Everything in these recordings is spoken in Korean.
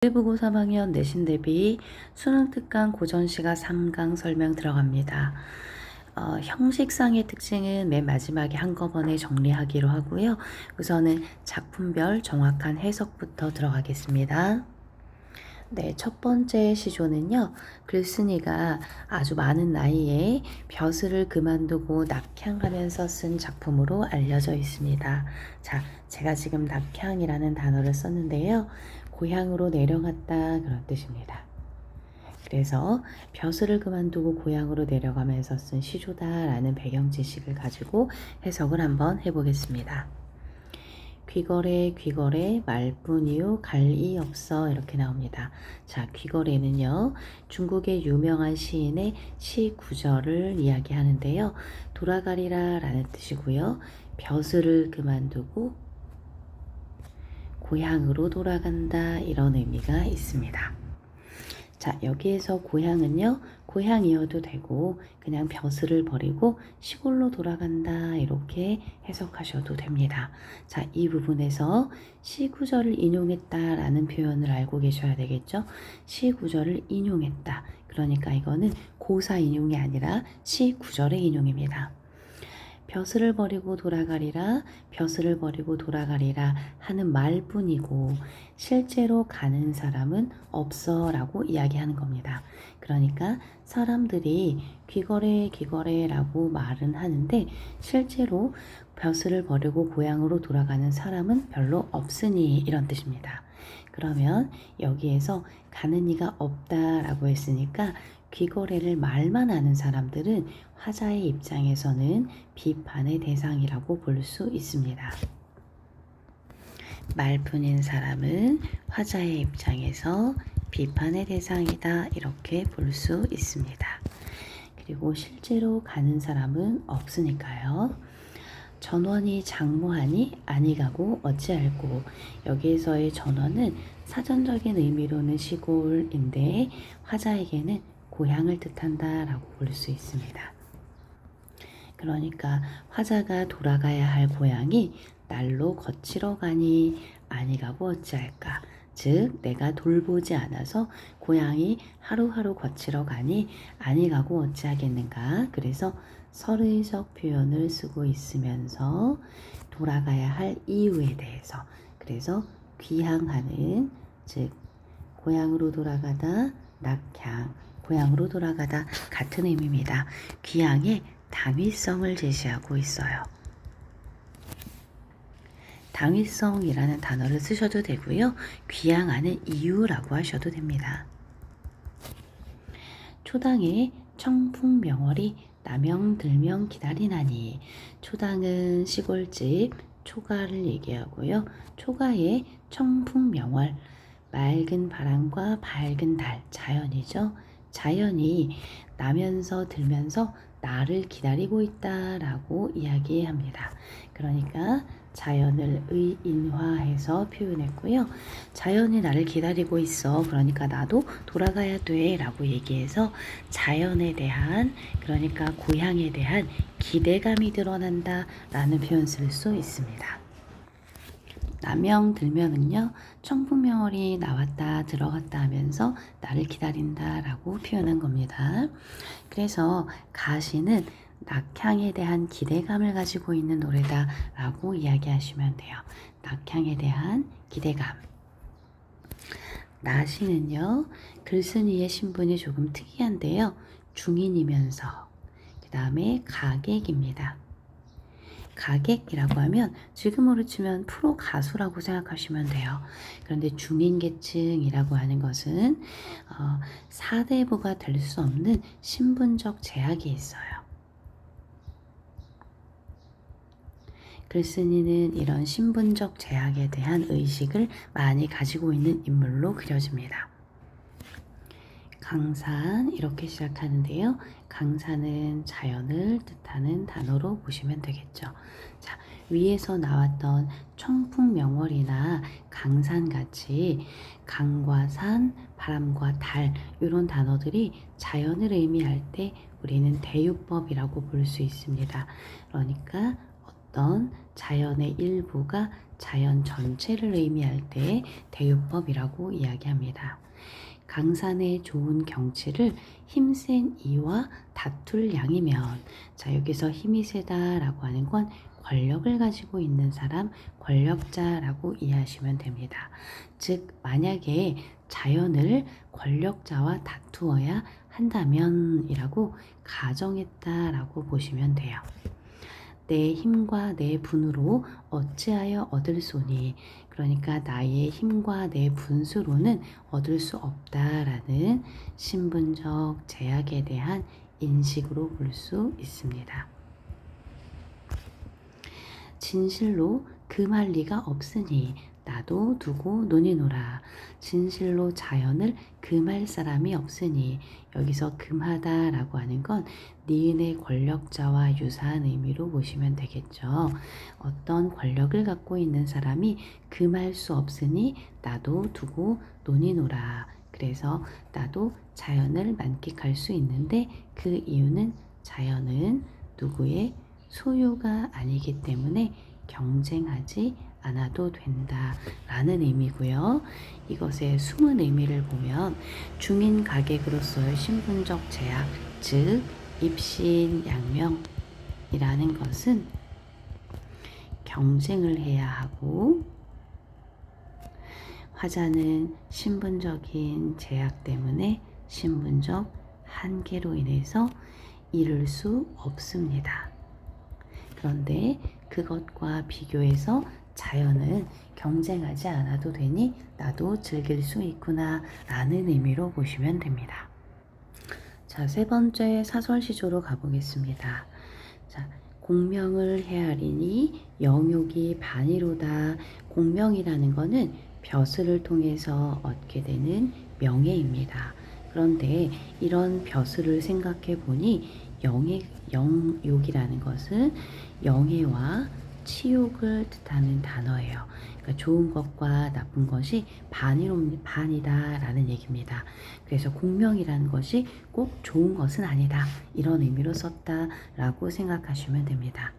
일부고 3학년 내신 대비 수능 특강 고전시가 3강 설명 들어갑니다. 형식상의 특징은 맨 마지막에 한꺼번에 정리하기로 하고요. 우선은 작품별 정확한 해석부터 들어가겠습니다. 네, 첫 번째 시조는요, 글쓴이가 아주 많은 나이에 벼슬을 그만두고 낙향하면서 쓴 작품으로 알려져 있습니다. 자, 제가 지금 낙향이라는 단어를 썼는데요. 고향으로 내려갔다 그런 뜻입니다. 그래서 벼슬을 그만두고 고향으로 내려가면서 쓴 시조다라는 배경 지식을 가지고 해석을 한번 해보겠습니다. 귀거래 귀거래 말뿐이요 갈이 없어 이렇게 나옵니다. 자, 귀거래는요 중국의 유명한 시인의 시 구절을 이야기하는데요. 돌아가리라 라는 뜻이고요. 벼슬을 그만두고 고향으로 돌아간다 이런 의미가 있습니다. 자, 여기에서 고향은요, 고향이어도 되고 그냥 벼슬을 버리고 시골로 돌아간다 이렇게 해석하셔도 됩니다. 자, 이 부분에서 시구절을 인용했다라는 표현을 알고 계셔야 되겠죠. 시구절을 인용했다. 그러니까 이거는 고사 인용이 아니라 시구절의 인용입니다. 벼슬을 버리고 돌아가리라, 벼슬을 버리고 돌아가리라 하는 말뿐이고 실제로 가는 사람은 없어 라고 이야기하는 겁니다. 그러니까 사람들이 귀거래 귀거래 라고 말은 하는데 실제로 벼슬을 버리고 고향으로 돌아가는 사람은 별로 없으니 이런 뜻입니다. 그러면 여기에서 가는 이가 없다라고 했으니까 귀거래를 말만 하는 사람들은 화자의 입장에서는 비판의 대상이라고 볼 수 있습니다. 말뿐인 사람은 화자의 입장에서 비판의 대상이다 이렇게 볼 수 있습니다. 그리고 실제로 가는 사람은 없으니까요. 전원이 장모하니 아니 가고 어찌할꼬. 여기에서의 전원은 사전적인 의미로는 시골인데 화자에게는 고향을 뜻한다 라고 볼 수 있습니다. 그러니까 화자가 돌아가야 할 고향이 날로 거치러 가니 아니 가고 어찌할까. 즉 내가 돌보지 않아서 고향이 하루하루 거치러 가니 아니 가고 어찌하겠는가. 그래서 서르적 표현을 쓰고 있으면서 돌아가야 할 이유에 대해서, 그래서 귀향하는, 즉 고향으로 돌아가다, 낙향, 고향으로 돌아가다 같은 의미입니다. 귀향의 당위성을 제시하고 있어요. 당위성이라는 단어를 쓰셔도 되고요. 귀향하는 이유라고 하셔도 됩니다. 초당에 청풍명월이 남영들명 기다리나니. 초당은 시골집 초가를 얘기하고요. 초가에 청풍명월, 맑은 바람과 밝은 달, 자연이죠. 자연이 나면서 들면서 나를 기다리고 있다라고 이야기합니다. 그러니까 자연을 의인화해서 표현했고요. 자연이 나를 기다리고 있어. 그러니까 나도 돌아가야 돼 라고 얘기해서 자연에 대한, 그러니까 고향에 대한 기대감이 드러난다 라는 표현 쓸 수 있습니다. 남영 들면은요, 청풍명월이 나왔다 들어갔다 하면서 나를 기다린다 라고 표현한 겁니다. 그래서 가시는 낙향에 대한 기대감을 가지고 있는 노래다 라고 이야기하시면 돼요. 낙향에 대한 기대감. 나시는요, 글쓴이의 신분이 조금 특이한데요. 중인이면서 그 다음에 가객입니다. 가객이라고 하면 지금으로 치면 프로 가수라고 생각하시면 돼요. 그런데 중인계층이라고 하는 것은 사대부가 될 수 없는 신분적 제약이 있어요. 글쓴이는 이런 신분적 제약에 대한 의식을 많이 가지고 있는 인물로 그려집니다. 강산 이렇게 시작하는데요. 강산은 자연을 뜻하는 단어로 보시면 되겠죠. 자, 위에서 나왔던 청풍명월이나 강산같이 강과 산, 바람과 달 이런 단어들이 자연을 의미할 때 우리는 대유법이라고 볼 수 있습니다. 그러니까 어떤 자연의 일부가 자연 전체를 의미할 때 대유법이라고 이야기합니다. 강산의 좋은 경치를 힘센 이와 다툴 양이면, 자, 여기서 힘이 세다라고 하는 건 권력을 가지고 있는 사람, 권력자라고 이해하시면 됩니다. 즉, 만약에 자연을 권력자와 다투어야 한다면이라고 가정했다라고 보시면 돼요. 내 힘과 내 분으로 어찌하여 얻을 소니, 그러니까 나의 힘과 내 분수로는 얻을 수 없다라는 신분적 제약에 대한 인식으로 볼 수 있습니다. 진실로 금할 리가 없으니 나도 두고 논이노라. 진실로 자연을 금할 사람이 없으니, 여기서 금하다라고 하는 건 니은의 권력자와 유사한 의미로 보시면 되겠죠. 어떤 권력을 갖고 있는 사람이 금할 수 없으니 나도 두고 논이노라. 그래서 나도 자연을 만끽할 수 있는데, 그 이유는 자연은 누구의 소유가 아니기 때문에 경쟁하지 않아도 된다라는 의미고요. 이것의 숨은 의미를 보면 중인 가객으로서의 신분적 제약, 즉 입신양명이라는 것은 경쟁을 해야 하고, 화자는 신분적인 제약 때문에 신분적 한계로 인해서 이룰 수 없습니다. 그런데 그것과 비교해서 자연은 경쟁하지 않아도 되니 나도 즐길 수 있구나 라는 의미로 보시면 됩니다. 자, 세 번째 사설시조로 가보겠습니다. 자, 공명을 헤아리니 영욕이 반이로다. 공명이라는 것은 벼슬을 통해서 얻게 되는 명예입니다. 그런데 이런 벼슬을 생각해 보니 영욕이라는 것은 영예와 치욕을 뜻하는 단어예요. 그러니까 좋은 것과 나쁜 것이 반이다라는 얘기입니다. 그래서 공명이라는 것이 꼭 좋은 것은 아니다, 이런 의미로 썼다라고 생각하시면 됩니다.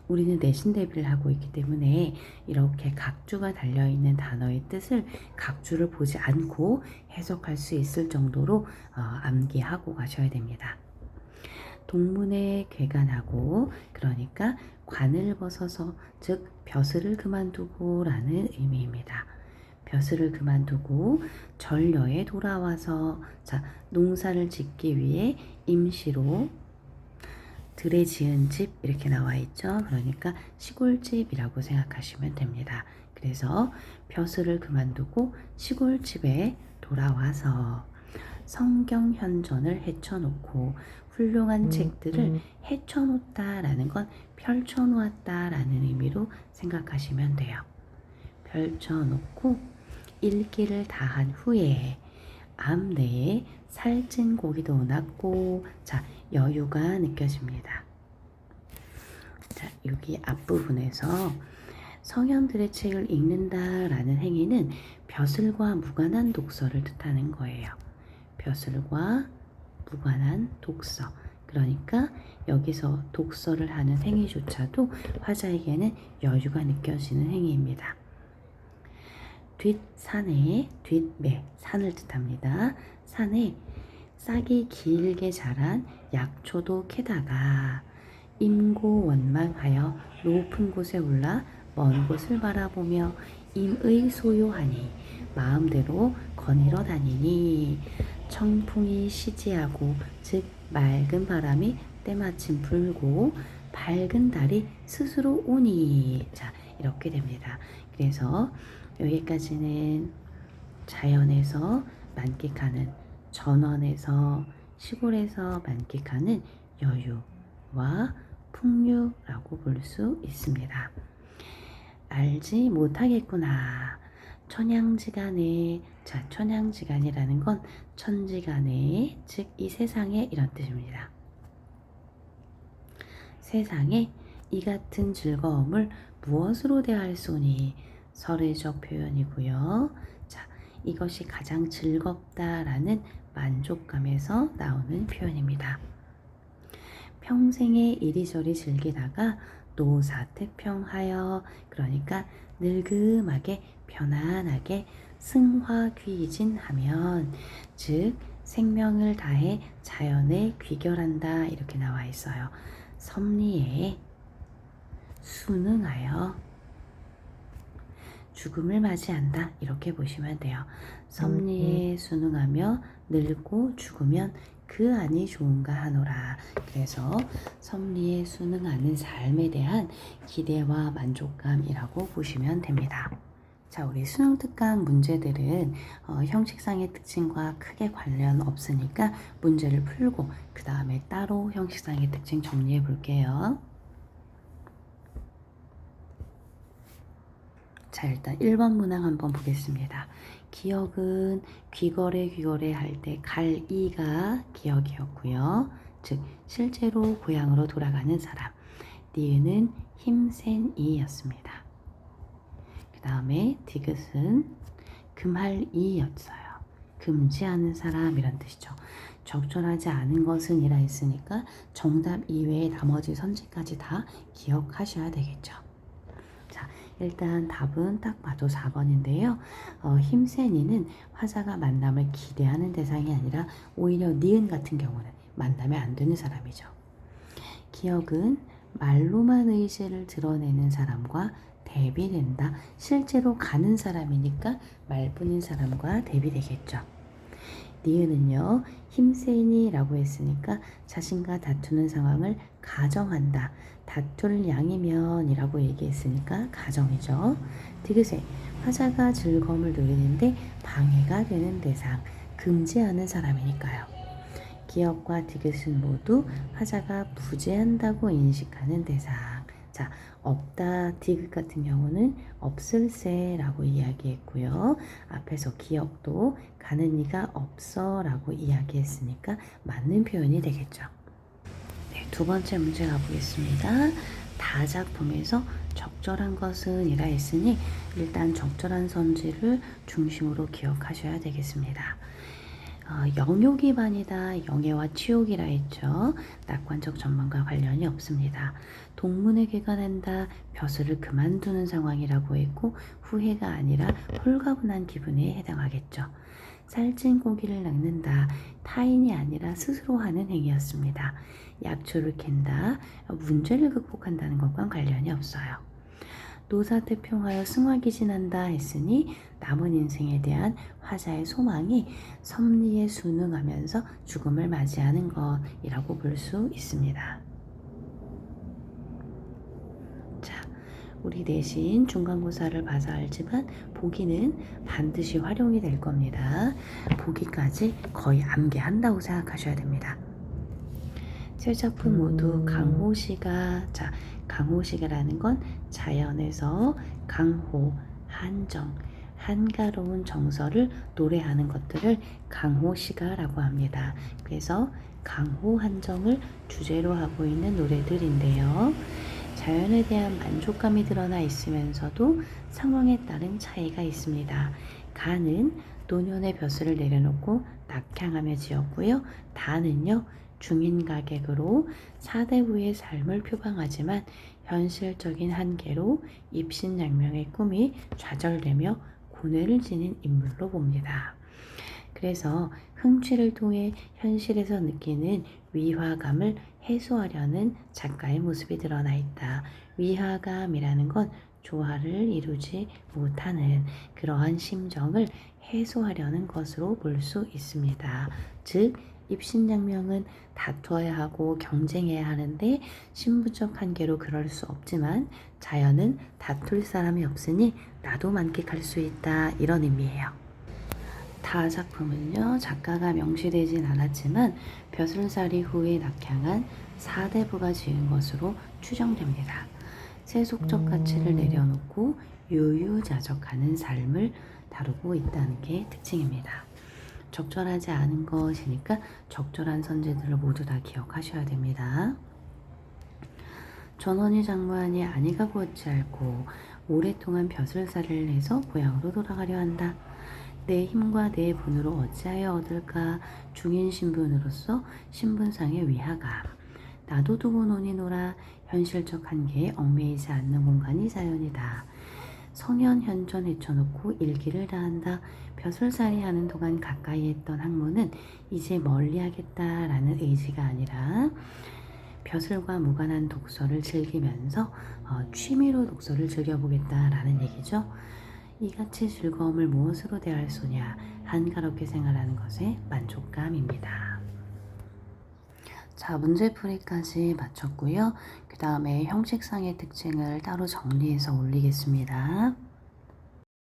우리는 내신 대비를 하고 있기 때문에 이렇게 각주가 달려있는 단어의 뜻을 각주를 보지 않고 해석할 수 있을 정도로 암기하고 가셔야 됩니다. 동문에 괴간하고, 그러니까 관을 벗어서, 즉 벼슬을 그만두고 라는 의미입니다. 벼슬을 그만두고 전려에 돌아와서, 자, 농사를 짓기 위해 임시로 들에 지은 집 이렇게 나와 있죠. 그러니까 시골집이라고 생각하시면 됩니다. 그래서 벼슬을 그만두고 시골집에 돌아와서 성경현전을 헤쳐놓고, 훌륭한 책들을 헤쳐놓다라는 건 펼쳐놓았다라는 의미로 생각하시면 돼요. 펼쳐놓고 읽기를 다한 후에 암내에 살찐 고기도 났고, 자, 여유가 느껴집니다. 자, 여기 앞부분에서 성현들의 책을 읽는다라는 행위는 벼슬과 무관한 독서를 뜻하는 거예요. 벼슬과 무관한 독서. 그러니까 여기서 독서를 하는 행위조차도 화자에게는 여유가 느껴지는 행위입니다. 뒷산에, 뒷매, 산을 뜻합니다. 산에 싹이 길게 자란 약초도 캐다가 임고원망하여 높은 곳에 올라 먼 곳을 바라보며 임의 소요하니 마음대로 거닐어 다니니, 청풍이 시지하고, 즉 맑은 바람이 때마침 불고 밝은 달이 스스로 오니, 자, 이렇게 됩니다. 그래서 여기까지는 자연에서 만끽하는, 전원에서 시골에서 만끽하는 여유와 풍류라고 볼 수 있습니다. 알지 못하겠구나. 천양지간에, 자, 천양지간이라는 건 천지간에, 즉 이 세상에, 이런 뜻입니다. 세상에 이 같은 즐거움을 무엇으로 대할 소니, 설의적 표현이고요. 자, 이것이 가장 즐겁다라는 만족감에서 나오는 표현입니다. 평생에 이리저리 즐기다가 노사태평하여, 그러니까 늙음하게 편안하게 승화귀진하면, 즉 생명을 다해 자연에 귀결한다 이렇게 나와 있어요. 섭리에 순응하여 죽음을 맞이한다 이렇게 보시면 돼요. 섭리에 순응하며 늙고 죽으면 그 안이 좋은가 하노라. 그래서 섭리에 순응하는 삶에 대한 기대와 만족감이라고 보시면 됩니다. 자, 우리 수능 특강 문제들은 형식상의 특징과 크게 관련 없으니까 문제를 풀고 그 다음에 따로 형식상의 특징 정리해 볼게요. 자, 일단 1번 문항 한번 보겠습니다. 기역은 귀걸이 할 때 갈이가 기역이었고요. 즉 실제로 고향으로 돌아가는 사람. 니은은 힘센 이였습니다. 그 다음에 디귿은 금할 이였어요. 금지하는 사람 이런 뜻이죠. 적절하지 않은 것은 이라 했으니까 정답 이외에 나머지 선지까지 다 기억하셔야 되겠죠. 자, 일단 답은 딱 봐도 4번인데요. 힘센 이는 화자가 만남을 기대하는 대상이 아니라 오히려 니은 같은 경우는 만나면 안 되는 사람이죠. 기역은 말로만 의지를 드러내는 사람과 대비된다. 실제로 가는 사람이니까 말뿐인 사람과 대비되겠죠. 니은은요, 힘세니라고 했으니까 자신과 다투는 상황을 가정한다. 다툴 양이면 이라고 얘기했으니까 가정이죠. 디귿에 화자가 즐거움을 누리는데 방해가 되는 대상, 금지하는 사람이니까요. 기역과 디귿은 모두 화자가 부재한다고 인식하는 대상. 자, 없다 디귿 같은 경우는 없을세라고 이야기했고요. 앞에서 기역도 가는 이가 없어 라고 이야기했으니까 맞는 표현이 되겠죠. 네, 두 번째 문제 가보겠습니다. 다작품에서 적절한 것은 이라 했으니 일단 적절한 선지를 중심으로 기억하셔야 되겠습니다. 영욕이반이다. 영예와 치욕이라 했죠. 낙관적 전망과 관련이 없습니다. 동문에 귀관한다. 벼슬을 그만두는 상황이라고 했고 후회가 아니라 홀가분한 기분에 해당하겠죠. 살찐 고기를 낚는다. 타인이 아니라 스스로 하는 행위였습니다. 약초를 캔다. 문제를 극복한다는 것과 관련이 없어요. 노사태평하여 승화기진한다 했으니 남은 인생에 대한 화자의 소망이 섭리에 순응하면서 죽음을 맞이하는 것이라고 볼 수 있습니다. 자, 우리 대신 중간고사를 봐서 알지만 보기는 반드시 활용이 될 겁니다. 보기까지 거의 암기한다고 생각하셔야 됩니다. 세 작품 모두 강호시가, 자, 강호시가라는 건 자연에서 강호, 한정, 한가로운 정서를 노래하는 것들을 강호시가라고 합니다. 그래서 강호 한정을 주제로 하고 있는 노래들인데요. 자연에 대한 만족감이 드러나 있으면서도 상황에 따른 차이가 있습니다. 가는 노년의 벼슬을 내려놓고 낙향하며 지었고요. 다는요. 중인 가객으로 사대부의 삶을 표방하지만 현실적인 한계로 입신양명의 꿈이 좌절되며 고뇌를 지닌 인물로 봅니다. 그래서 흥취를 통해 현실에서 느끼는 위화감을 해소하려는 작가의 모습이 드러나 있다. 위화감이라는 건 조화를 이루지 못하는 그러한 심정을 해소하려는 것으로 볼 수 있습니다. 즉 입신양명은 다투어야 하고 경쟁해야 하는데 신분적 한계로 그럴 수 없지만 자연은 다툴 사람이 없으니 나도 만끽할 수 있다 이런 의미예요. 다 작품은요 작가가 명시되진 않았지만 벼슬살이 후에 낙향한 사대부가 지은 것으로 추정됩니다. 세속적 가치를 내려놓고 유유자적하는 삶을 다루고 있다는 게 특징입니다. 적절하지 않은 것이니까 적절한 선지들을 모두 다 기억하셔야 됩니다. 전원이 장무하니 아니가 구었지 않고 오랫동안 벼슬살이를 해서 고향으로 돌아가려 한다. 내 힘과 내 분으로 어찌하여 얻을까? 중인 신분으로서 신분상의 위화감. 나도 두고 논이노라 현실적 한계에 얽매이지 않는 공간이 자연이다. 성현 현존 헤쳐놓고 일기를 다한다. 벼슬살이 하는 동안 가까이 했던 학문은 이제 멀리하겠다라는 의지가 아니라 벼슬과 무관한 독서를 즐기면서 취미로 독서를 즐겨보겠다라는 얘기죠. 이같이 즐거움을 무엇으로 대할 소냐? 한가롭게 생활하는 것에 만족감입니다. 자, 문제풀이까지 마쳤고요. 그 다음에 형식상의 특징을 따로 정리해서 올리겠습니다.